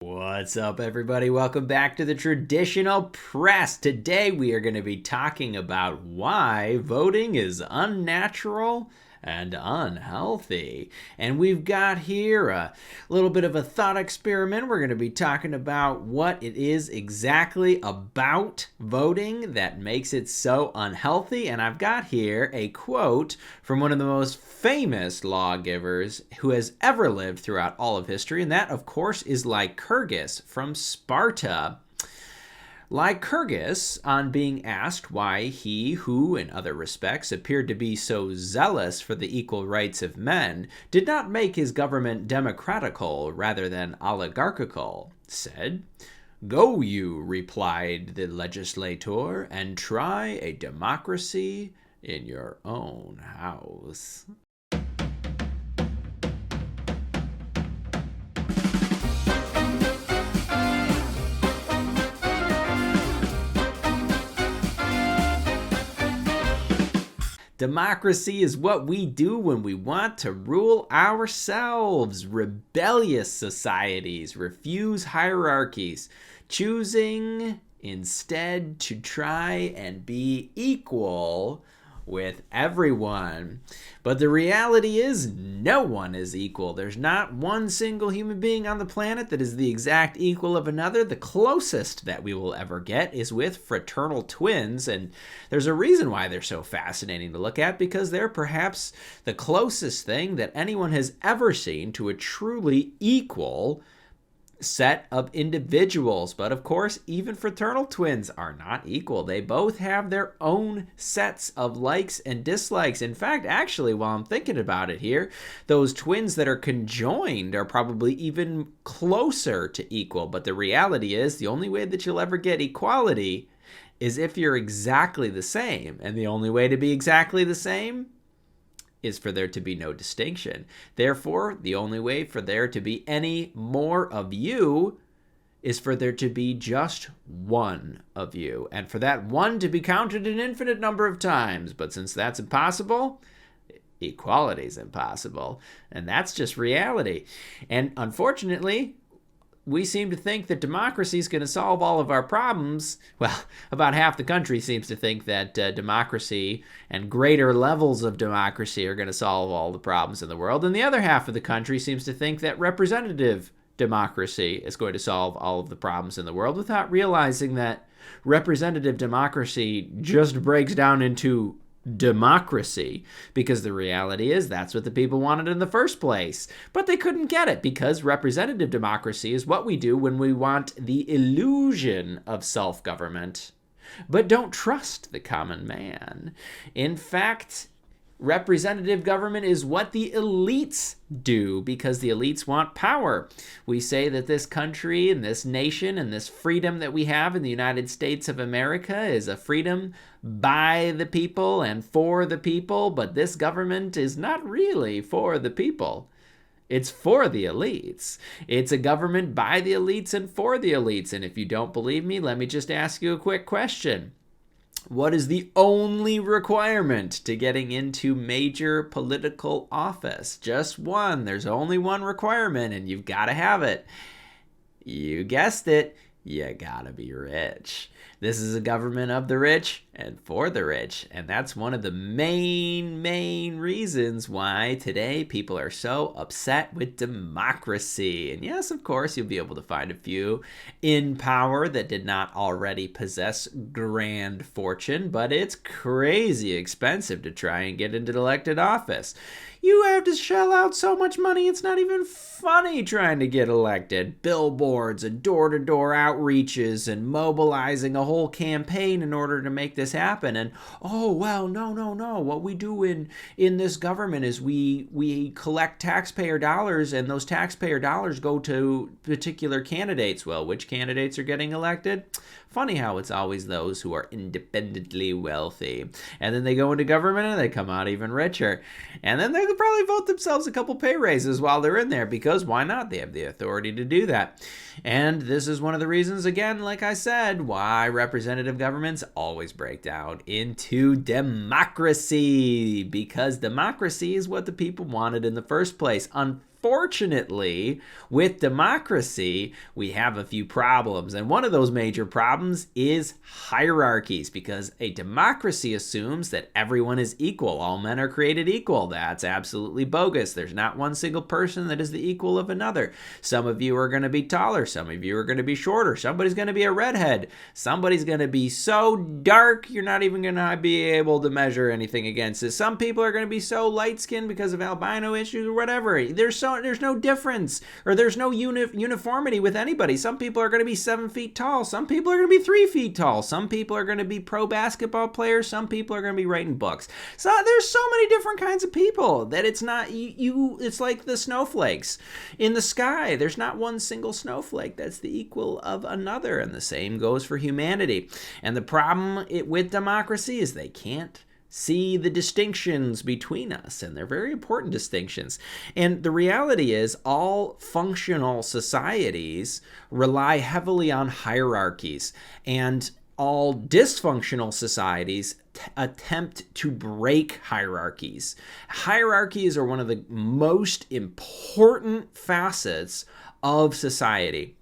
What's up, everybody? Welcome back to the Traditional Press. Today we are going to be talking about why voting is unnatural and unhealthy. And we've got here a little bit of a thought experiment. We're going to be talking about what it is exactly about voting that makes it so unhealthy. And I've got here a quote from one of the most famous lawgivers who has ever lived throughout all of history. And that, of course, is Lycurgus from Sparta. Lycurgus, on being asked why he, who in other respects appeared to be so zealous for the equal rights of men, did not make his government democratical rather than oligarchical, said, "Go you," replied the legislator, "and try a democracy in your own house." Democracy is what we do when we want to rule ourselves. Rebellious societies refuse hierarchies, choosing instead to try and be equal with everyone. But the reality is no one is equal. There's not one single human being on the planet that is the exact equal of another. The closest that we will ever get is with fraternal twins, and there's a reason why they're so fascinating to look at, because they're perhaps the closest thing that anyone has ever seen to a truly equal set of individuals. But of course, even fraternal twins are not equal. They both have their own sets of likes and dislikes. In fact, actually, while I'm thinking about it here, those twins that are conjoined are probably even closer to equal. But the reality is, the only way that you'll ever get equality is if you're exactly the same. And the only way to be exactly the same is for there to be no distinction. Therefore, the only way for there to be any more of you is for there to be just one of you, and for that one to be counted an infinite number of times. But since that's impossible, equality is impossible, and that's just reality. And unfortunately, we seem to think that democracy is going to solve all of our problems. Well, about half the country seems to think that democracy and greater levels of democracy are going to solve all the problems in the world. And the other half of the country seems to think that representative democracy is going to solve all of the problems in the world, without realizing that representative democracy just breaks down into democracy, because the reality is that's what the people wanted in the first place. But they couldn't get it, because representative democracy is what we do when we want the illusion of self-government, but don't trust the common man. In fact, representative government is what the elites do, because the elites want power. We say that this country and this nation and this freedom that we have in the United States of America is a freedom by the people and for the people, but this government is not really for the people. It's for the elites. It's a government by the elites and for the elites. And if you don't believe me, let me just ask you a quick question. What is the only requirement to getting into major political office? Just one. There's only one requirement, and you've got to have it. You guessed it. You gotta be rich. This is a government of the rich and for the rich. And that's one of the main reasons why today people are so upset with democracy. And yes, of course, you'll be able to find a few in power that did not already possess grand fortune, but it's crazy expensive to try and get into elected office. You have to shell out so much money, it's not even funny trying to get elected. Billboards and door-to-door outreaches and mobilizing a whole campaign in order to make this happen. And, oh, well, no. What we do in this government is we collect taxpayer dollars, and those taxpayer dollars go to particular candidates. Well, which candidates are getting elected? Funny how it's always those who are independently wealthy. And then they go into government and they come out even richer. And then they'll probably vote themselves a couple pay raises while they're in there, because why not? They have the authority to do that. And this is one of the reasons, again, like I said, why representative governments always break down into democracy, because democracy is what the people wanted in the first place. Unfortunately, unfortunately, with democracy, we have a few problems. And one of those major problems is hierarchies, because a democracy assumes that everyone is equal. All men are created equal. That's absolutely bogus. There's not one single person that is the equal of another. Some of you are going to be taller. Some of you are going to be shorter. Somebody's going to be a redhead. Somebody's going to be so dark you're not even going to be able to measure anything against it. Some people are going to be so light-skinned because of albino issues or whatever. There's no difference, or there's no uniformity with anybody. Some people are going to be 7 feet tall. Some people are going to be 3 feet tall. Some people are going to be pro basketball players. Some people are going to be writing books. So there's so many different kinds of people that it's not it's like the snowflakes in the sky. There's not one single snowflake that's the equal of another, and the same goes for humanity. And the problem with democracy is they can't see the distinctions between us, and they're very important distinctions. And the reality is all functional societies rely heavily on hierarchies, and all dysfunctional societies attempt to break hierarchies. Hierarchies are one of the most important facets of society.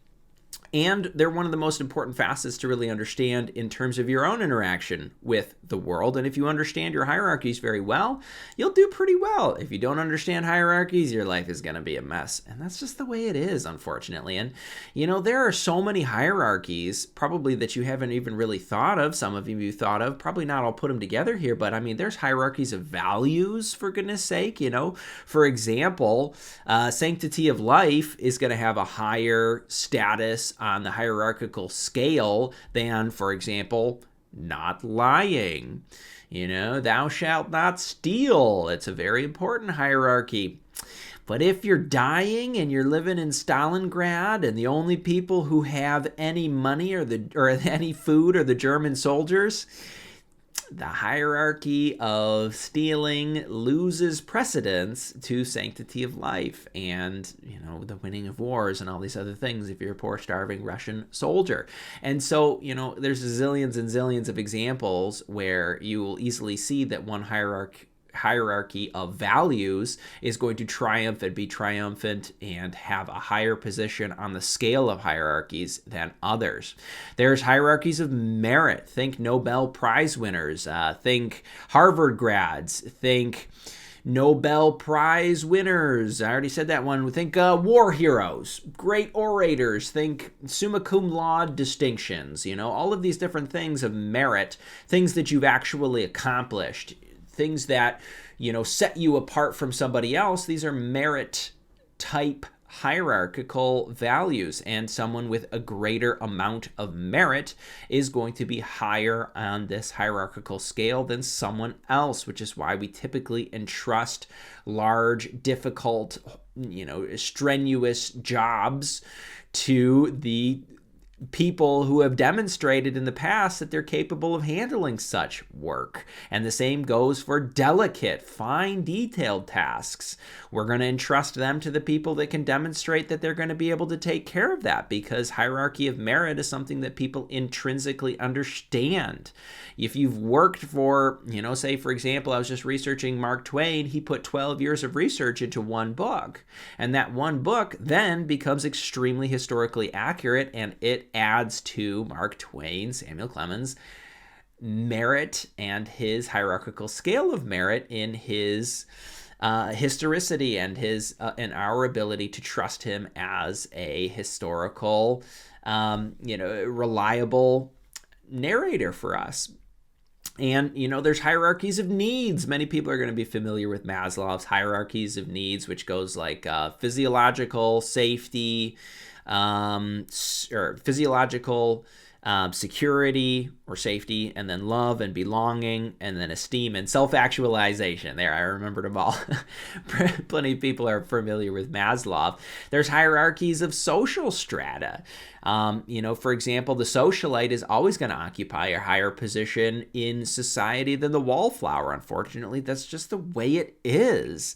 And they're one of the most important facets to really understand in terms of your own interaction with the world. And if you understand your hierarchies very well, you'll do pretty well. If you don't understand hierarchies, your life is going to be a mess. And that's just the way it is, unfortunately. And, there are so many hierarchies probably that you haven't even really thought of. Some of you thought of, probably not all put them together here, but there's hierarchies of values, for goodness sake. For example, sanctity of life is going to have a higher status on the hierarchical scale than, for example, not lying. Thou shalt not steal. It's a very important hierarchy. But if you're dying and you're living in Stalingrad and the only people who have any money or any food are the German soldiers, the hierarchy of stealing loses precedence to sanctity of life and, the winning of wars and all these other things if you're a poor, starving Russian soldier. And so, there's zillions and zillions of examples where you will easily see that one hierarchy of values is going to triumph and be triumphant and have a higher position on the scale of hierarchies than others. There's hierarchies of merit. Think Nobel Prize winners. Think Harvard grads. Think Nobel Prize winners. I already said that one. Think war heroes, great orators. Think summa cum laude distinctions. All of these different things of merit, things that you've actually accomplished, things that, set you apart from somebody else. These are merit type hierarchical values, and someone with a greater amount of merit is going to be higher on this hierarchical scale than someone else, which is why we typically entrust large, difficult, strenuous jobs to the people who have demonstrated in the past that they're capable of handling such work. And the same goes for delicate, fine, detailed tasks. We're going to entrust them to the people that can demonstrate that they're going to be able to take care of that, because hierarchy of merit is something that people intrinsically understand. If you've worked for, say, for example, I was just researching Mark Twain. He put 12 years of research into one book. And that one book then becomes extremely historically accurate, and it adds to Mark Twain, Samuel Clemens, merit and his hierarchical scale of merit in his historicity and his and our ability to trust him as a historical, reliable narrator for us. And, there's hierarchies of needs. Many people are going to be familiar with Maslow's hierarchies of needs, which goes like physiological safety, or physiological security or safety, and then love and belonging, and then esteem and self-actualization. There, I remembered them all. Plenty of people are familiar with Maslow. There's hierarchies of social strata. For example, the socialite is always going to occupy a higher position in society than the wallflower. Unfortunately, that's just the way it is.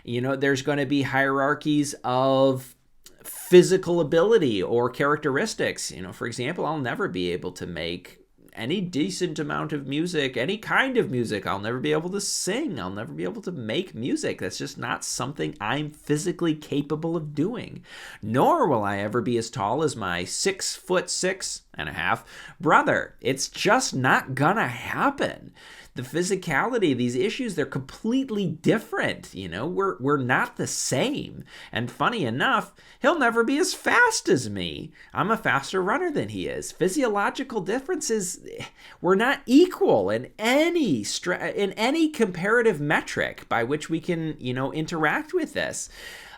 There's going to be hierarchies of physical ability or characteristics. For example, I'll never be able to make any decent amount of music, any kind of music. I'll never be able to sing. I'll never be able to make music. That's just not something I'm physically capable of doing. Nor will I ever be as tall as my 6'6.5" brother. It's just not gonna happen. The physicality, these issues, they're completely different. We're not the same. And funny enough, he'll never be as fast as me. I'm a faster runner than he is. Physiological differences, we're not equal in any comparative metric by which we can, interact with this.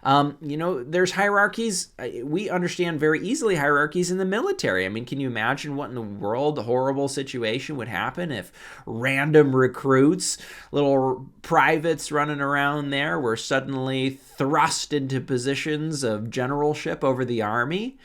There's hierarchies. We understand very easily hierarchies in the military. I mean, can you imagine what in the world a horrible situation would happen if random recruits, little privates running around there, were suddenly thrust into positions of generalship over the army?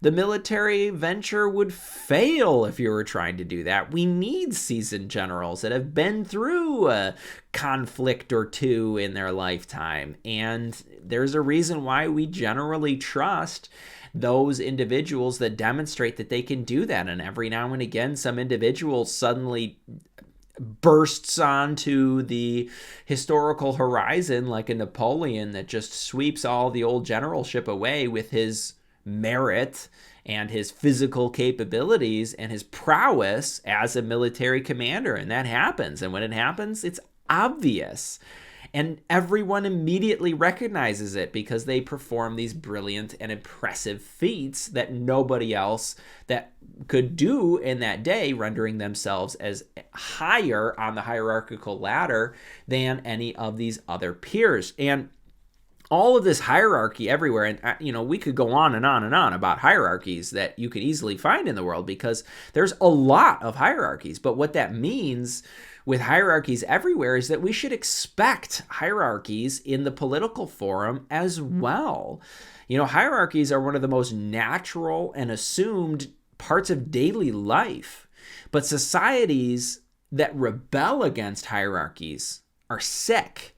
The military venture would fail if you were trying to do that. We need seasoned generals that have been through a conflict or two in their lifetime. And there's a reason why we generally trust those individuals that demonstrate that they can do that. And every now and again, some individual suddenly bursts onto the historical horizon like a Napoleon that just sweeps all the old generalship away with his merit and his physical capabilities and his prowess as a military commander. And that happens. And when it happens, it's obvious. And everyone immediately recognizes it because they perform these brilliant and impressive feats that nobody else that could do in that day, rendering themselves as higher on the hierarchical ladder than any of these other peers. And all of this hierarchy everywhere, and we could go on and on and on about hierarchies that you could easily find in the world because there's a lot of hierarchies. But what that means with hierarchies everywhere is that we should expect hierarchies in the political forum as well. Hierarchies are one of the most natural and assumed parts of daily life. But societies that rebel against hierarchies are sick.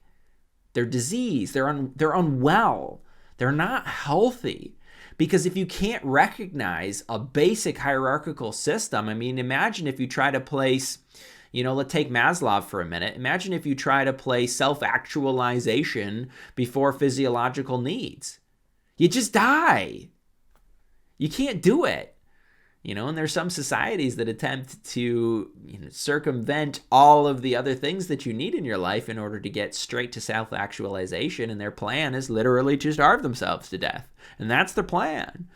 They're diseased. They're unwell. They're not healthy. Because if you can't recognize a basic hierarchical system, I mean, imagine if you try to place, let's take Maslow for a minute. Imagine if you try to place self-actualization before physiological needs. You just die. You can't do it. And there's some societies that attempt to circumvent all of the other things that you need in your life in order to get straight to self-actualization. And their plan is literally to starve themselves to death. And that's their plan.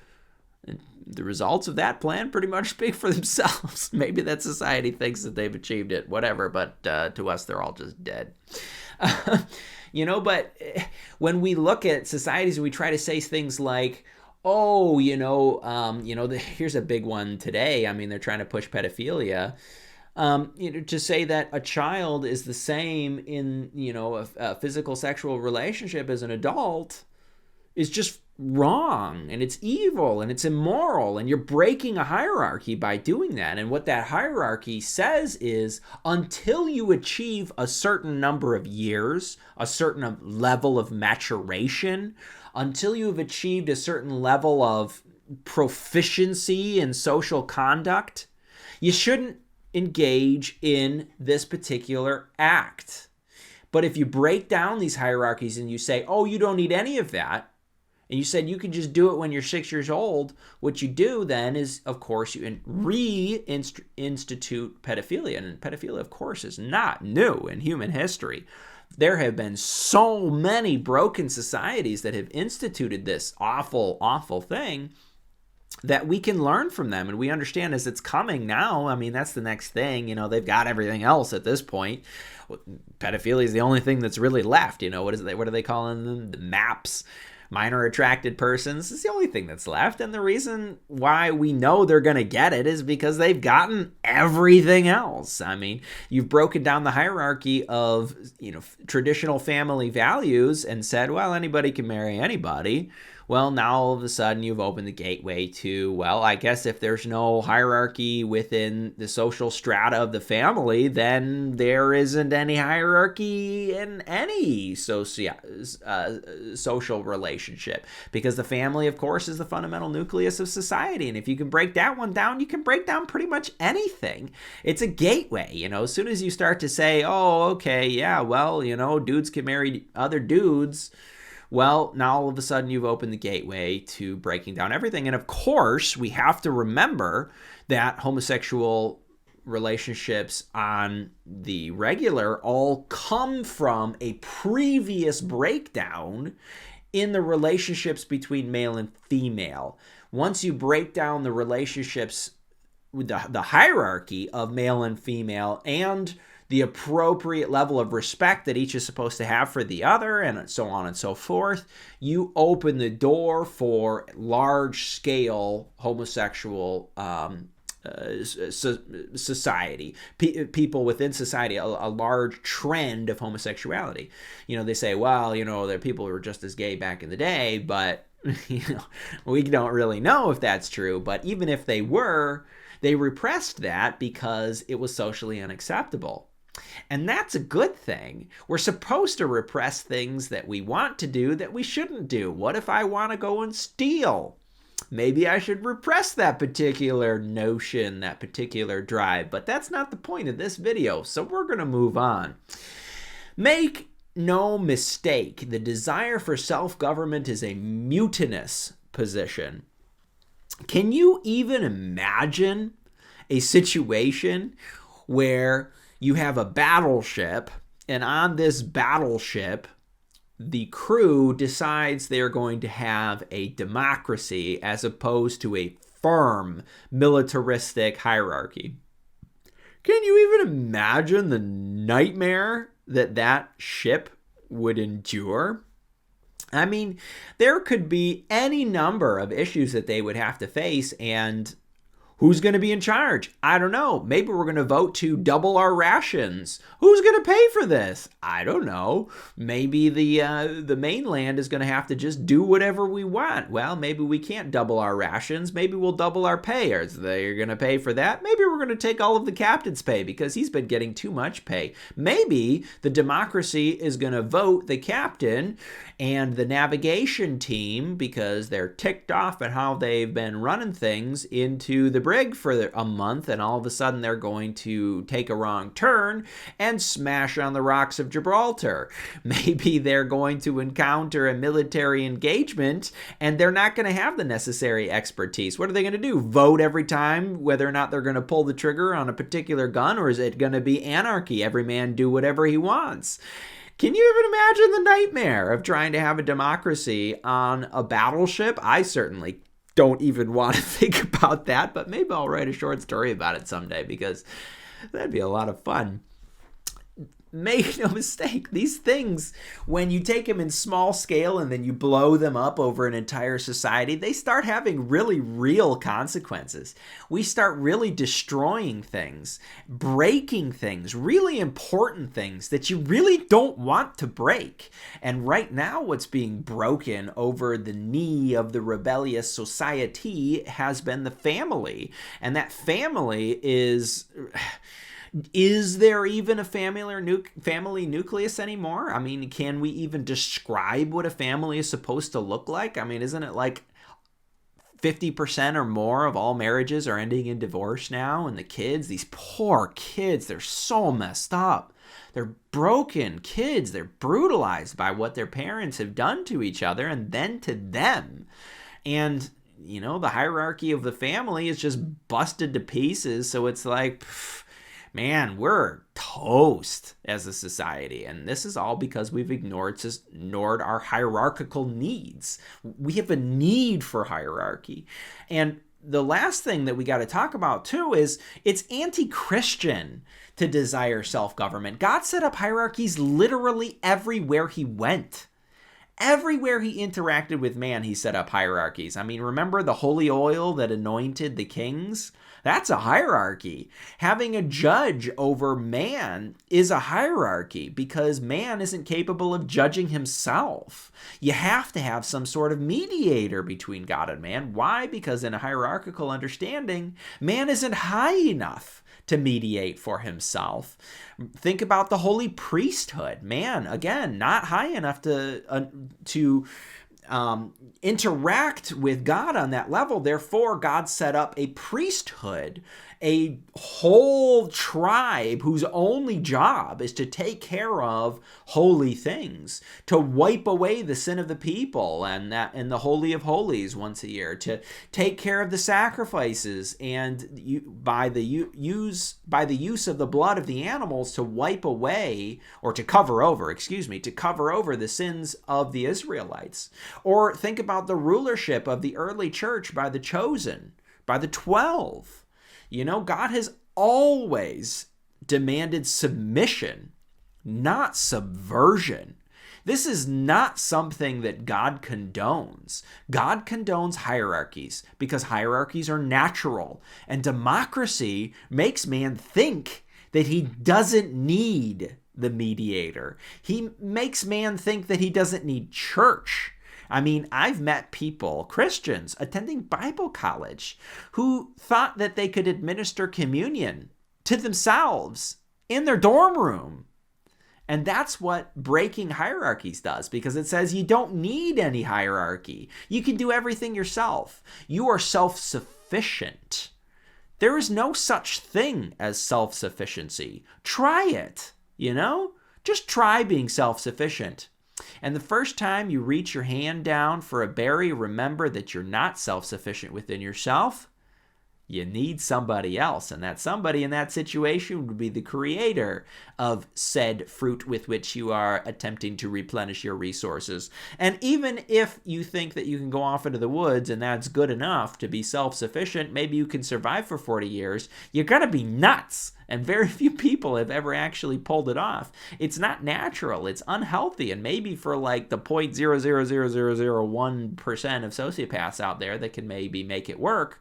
And the results of that plan pretty much speak for themselves. Maybe that society thinks that they've achieved it, whatever. But to us, they're all just dead. But when we look at societies and we try to say things like, here's a big one today. I mean, they're trying to push pedophilia. To say that a child is the same in, a physical sexual relationship as an adult is just wrong, and it's evil, and it's immoral, and you're breaking a hierarchy by doing that. And what that hierarchy says is until you achieve a certain number of years, a certain level of maturation, until you have achieved a certain level of proficiency in social conduct, you shouldn't engage in this particular act. But if you break down these hierarchies and you say, you don't need any of that, and you said you can just do it when you're 6 years old, what you do then is, of course, you reinstitute pedophilia. And pedophilia, of course, is not new in human history. There have been so many broken societies that have instituted this awful, awful thing that we can learn from them. And we understand as it's coming now, I mean, that's the next thing. They've got everything else at this point. Pedophilia is the only thing that's really left. What are they calling them? The MAPS. Minor attracted persons is the only thing that's left. And the reason why we know they're going to get it is because they've gotten everything else. I mean, you've broken down the hierarchy of, traditional family values and said, well, anybody can marry anybody. Well, now all of a sudden you've opened the gateway to, well, I guess if there's no hierarchy within the social strata of the family, then there isn't any hierarchy in any social relationship, because the family, of course, is the fundamental nucleus of society. And if you can break that one down, you can break down pretty much anything. It's a gateway, as soon as you start to say, oh, okay, yeah, well, dudes can marry other dudes. Well, now all of a sudden you've opened the gateway to breaking down everything. And of course, we have to remember that homosexual relationships on the regular all come from a previous breakdown in the relationships between male and female. Once you break down the relationships with the hierarchy of male and female and the appropriate level of respect that each is supposed to have for the other, and so on and so forth, you open the door for large-scale homosexual society, people within society, a large trend of homosexuality. They say, well, there are people who were just as gay back in the day, but we don't really know if that's true. But even if they were, they repressed that because it was socially unacceptable. And that's a good thing. We're supposed to repress things that we want to do that we shouldn't do. What if I want to go and steal? Maybe I should repress that particular notion, that particular drive. But that's not the point of this video, so we're going to move on. Make no mistake, the desire for self-government is a mutinous position. Can you even imagine a situation where you have a battleship, and on this battleship, the crew decides they're going to have a democracy as opposed to a firm militaristic hierarchy? Can you even imagine the nightmare that ship would endure? I mean, there could be any number of issues that they would have to face, and who's going to be in charge? I don't know. Maybe we're going to vote to double our rations. Who's going to pay for this? I don't know. Maybe the mainland is going to have to just do whatever we want. Well, maybe we can't double our rations. Maybe we'll double our pay. Are they going to pay for that? Maybe we're going to take all of the captain's pay because he's been getting too much pay. Maybe the democracy is going to vote the captain and the navigation team, because they're ticked off at how they've been running things, into the brig for a month, and all of a sudden they're going to take a wrong turn and smash on the rocks of Gibraltar. Maybe they're going to encounter a military engagement and they're not going to have the necessary expertise. What are they going to do? Vote every time whether or not they're going to pull the trigger on a particular gun, or is it going to be anarchy? Every man do whatever he wants. Can you even imagine the nightmare of trying to have a democracy on a battleship? I certainly don't even want to think about that, but maybe I'll write a short story about it someday, because that'd be a lot of fun. Make no mistake, these things, when you take them in small scale and then you blow them up over an entire society, they start having really real consequences. We start really destroying things, breaking things, really important things that you really don't want to break. And right now, what's being broken over the knee of the rebellious society has been the family. And that family is there even a family nucleus anymore? I mean, can we even describe what a family is supposed to look like? I mean, isn't it like 50% or more of all marriages are ending in divorce now? And the kids, these poor kids, they're so messed up. They're broken kids. They're brutalized by what their parents have done to each other and then to them. And the hierarchy of the family is just busted to pieces. So it's like, man, we're toast as a society. And this is all because we've ignored our hierarchical needs. We have a need for hierarchy. And the last thing that we got to talk about too is it's anti-Christian to desire self-government. God set up hierarchies literally everywhere he went. Everywhere he interacted with man, he set up hierarchies. I mean, remember the holy oil that anointed the kings? That's a hierarchy. Having a judge over man is a hierarchy because man isn't capable of judging himself. You have to have some sort of mediator between God and man. Why? Because in a hierarchical understanding, man isn't high enough to mediate for himself. Think about the holy priesthood. Man, again, not high enough to interact with God on that level. Therefore, God set up a priesthood, a whole tribe whose only job is to take care of holy things, to wipe away the sin of the people, and that in the Holy of Holies once a year, to take care of the sacrifices, and by the use of the blood of the animals to wipe away, or to cover over the sins of the Israelites. Or think about the rulership of the early church by the chosen, by the 12. God has always demanded submission, not subversion. This is not something that God condones. God condones hierarchies because hierarchies are natural, and democracy makes man think that he doesn't need the mediator. He makes man think that he doesn't need church. I mean, I've met people, Christians, attending Bible college who thought that they could administer communion to themselves in their dorm room. And that's what breaking hierarchies does, because it says you don't need any hierarchy. You can do everything yourself. You are self-sufficient. There is no such thing as self-sufficiency. Try it, Just try being self-sufficient. And the first time you reach your hand down for a berry, remember that you're not self-sufficient within yourself. You need somebody else, and that somebody in that situation would be the creator of said fruit with which you are attempting to replenish your resources. And even if you think that you can go off into the woods and that's good enough to be self-sufficient, maybe you can survive for 40 years, you're going to be nuts. And very few people have ever actually pulled it off. It's not natural. It's unhealthy. And maybe for like the 0.00001% of sociopaths out there that can maybe make it work,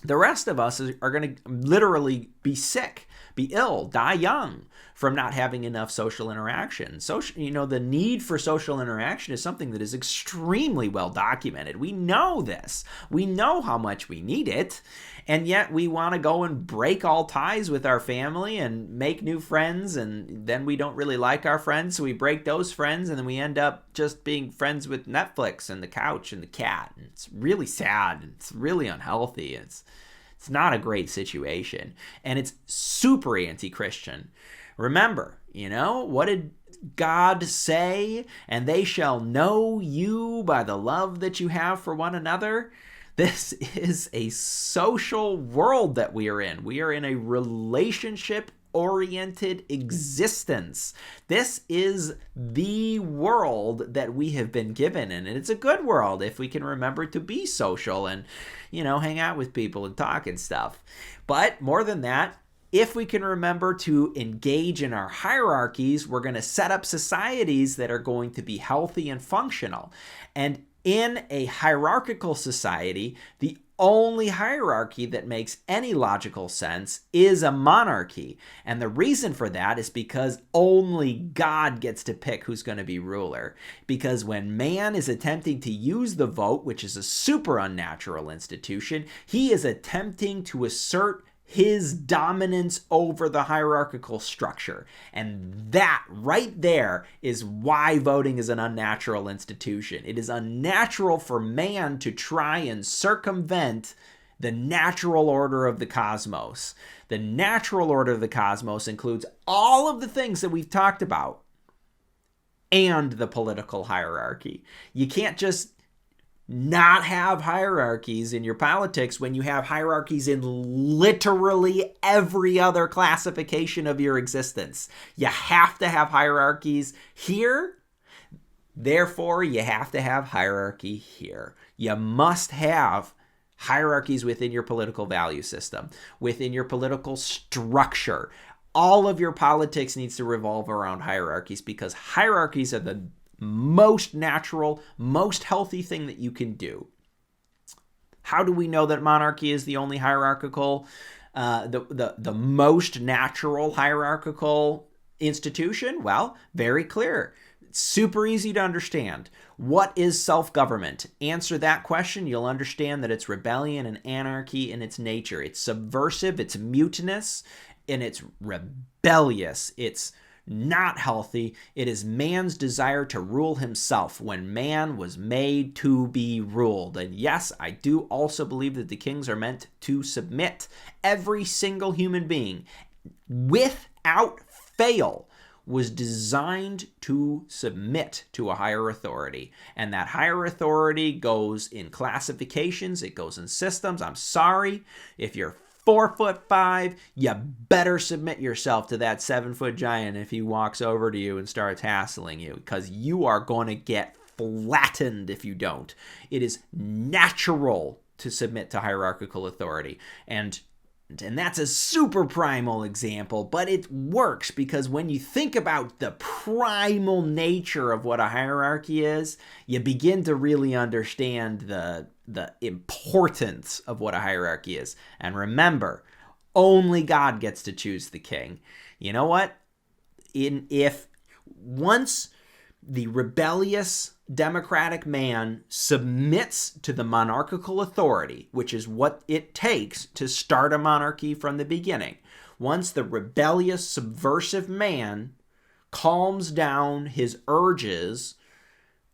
the rest of us are going to literally be sick, be ill, die young from not having enough social interaction. The need for social interaction is something that is extremely well documented. We know this. We know how much we need it. And yet we want to go and break all ties with our family and make new friends. And then we don't really like our friends. So we break those friends. And then we end up just being friends with Netflix and the couch and the cat. And it's really sad. It's really unhealthy. It's not a great situation. And it's super anti-Christian. Remember, what did God say? And they shall know you by the love that you have for one another. This is a social world that we are in. We are in a relationship-oriented existence. This is the world that we have been given, and it's a good world if we can remember to be social and, hang out with people and talk and stuff. But more than that, if we can remember to engage in our hierarchies, we're going to set up societies that are going to be healthy and functional. And in a hierarchical society, the only hierarchy that makes any logical sense is a monarchy. And the reason for that is because only God gets to pick who's going to be ruler. Because when man is attempting to use the vote, which is a super unnatural institution, he is attempting to assert his dominance over the hierarchical structure. And that right there is why voting is an unnatural institution. It is unnatural for man to try and circumvent the natural order of the cosmos. The natural order of the cosmos includes all of the things that we've talked about and the political hierarchy. You can't just not have hierarchies in your politics when you have hierarchies in literally every other classification of your existence. You have to have hierarchies here. Therefore, you have to have hierarchy here. You must have hierarchies within your political value system, within your political structure. All of your politics needs to revolve around hierarchies because hierarchies are the most natural, most healthy thing that you can do. How do we know that monarchy is the only hierarchical, the most natural hierarchical institution? Well, very clear. It's super easy to understand. What is self-government? Answer that question, you'll understand that it's rebellion and anarchy in its nature. It's subversive, it's mutinous, and it's rebellious. It's not healthy. It is man's desire to rule himself when man was made to be ruled. And yes, I do also believe that the kings are meant to submit. Every single human being, without fail, was designed to submit to a higher authority. And that higher authority goes in classifications, it goes in systems. I'm sorry, if you're 4'5", you better submit yourself to that 7-foot giant if he walks over to you and starts hassling you, because you are going to get flattened if you don't. It is natural to submit to hierarchical authority. And that's a super primal example, but it works because when you think about the primal nature of what a hierarchy is, you begin to really understand the importance of what a hierarchy is. And remember, only God gets to choose the king. You know what? If once the rebellious democratic man submits to the monarchical authority, which is what it takes to start a monarchy from the beginning, once the rebellious subversive man calms down his urges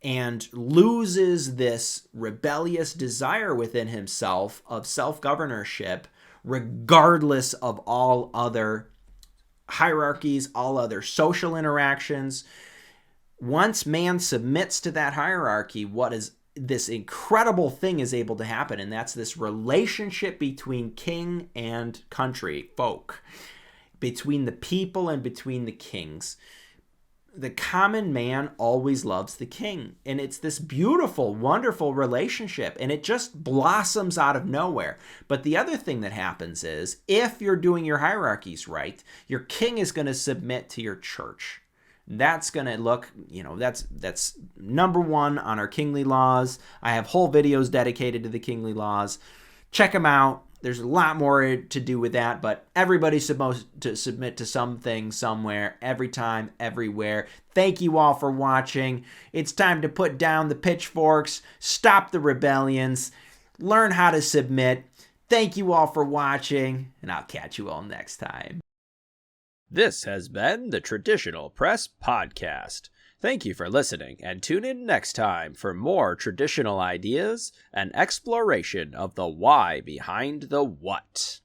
and loses this rebellious desire within himself of self-governorship, regardless of all other hierarchies, all other social interactions, once man submits to that hierarchy, what is this incredible thing is able to happen, and that's this relationship between king and country, folk, between the people and between the kings. The common man always loves the king, and it's this beautiful, wonderful relationship, and it just blossoms out of nowhere. But the other thing that happens is, if you're doing your hierarchies right, your king is going to submit to your church. That's going to look, that's number one on our kingly laws. I have whole videos dedicated to the kingly laws. Check them out. There's a lot more to do with that, but everybody's supposed to submit to something, somewhere, every time, everywhere. Thank you all for watching. It's time to put down the pitchforks, stop the rebellions, learn how to submit. Thank you all for watching, and I'll catch you all next time. This has been the Traditional Press Podcast. Thank you for listening, and tune in next time for more traditional ideas and exploration of the why behind the what.